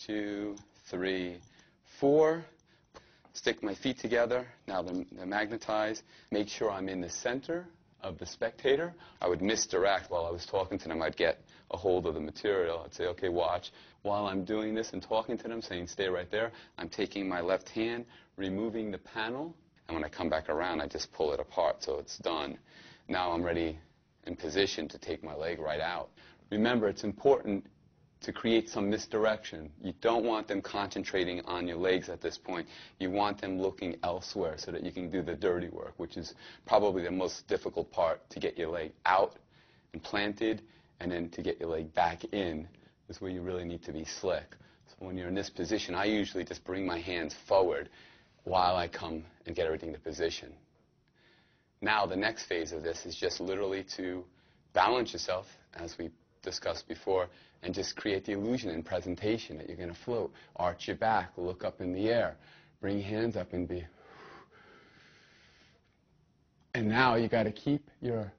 2, 3, 4. Stick my feet together. Now they're magnetized. Make sure I'm in the center of the spectator. I would misdirect while I was talking to them. I'd get a hold of the material. I'd say, okay, watch. While I'm doing this and talking to them, saying stay right there, I'm taking my left hand, removing the panel, and when I come back around, I just pull it apart so it's done. Now I'm ready in position to take my leg right out. Remember, it's important to create some misdirection. You don't want them concentrating on your legs at this point. You want them looking elsewhere so that you can do the dirty work, which is probably the most difficult part, to get your leg out and planted, and then to get your leg back in is where you really need to be slick. So when you're in this position, I usually just bring my hands forward while I come and get everything to position. Now the next phase of this is just literally to balance yourself, as we discussed before, and just create the illusion in presentation that you're going to float. Arch your back, look up in the air, bring your hands up and be. And now you got to keep your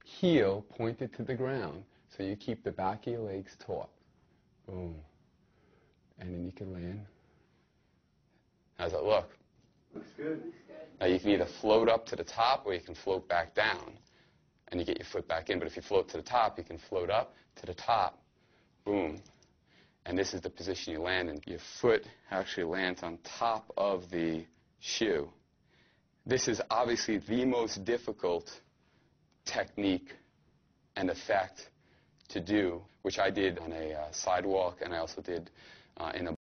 heel pointed to the ground, so you keep the back of your legs taut. Boom. And then you can land. How's that look? Looks good. Now you can either float up to the top or you can float back down, and you get your foot back in. But if you float to the top, you can float up to the top. Boom. And this is the position you land in. Your foot actually lands on top of the shoe. This is obviously the most difficult technique and effect to do, which I did on a sidewalk, and I also did in a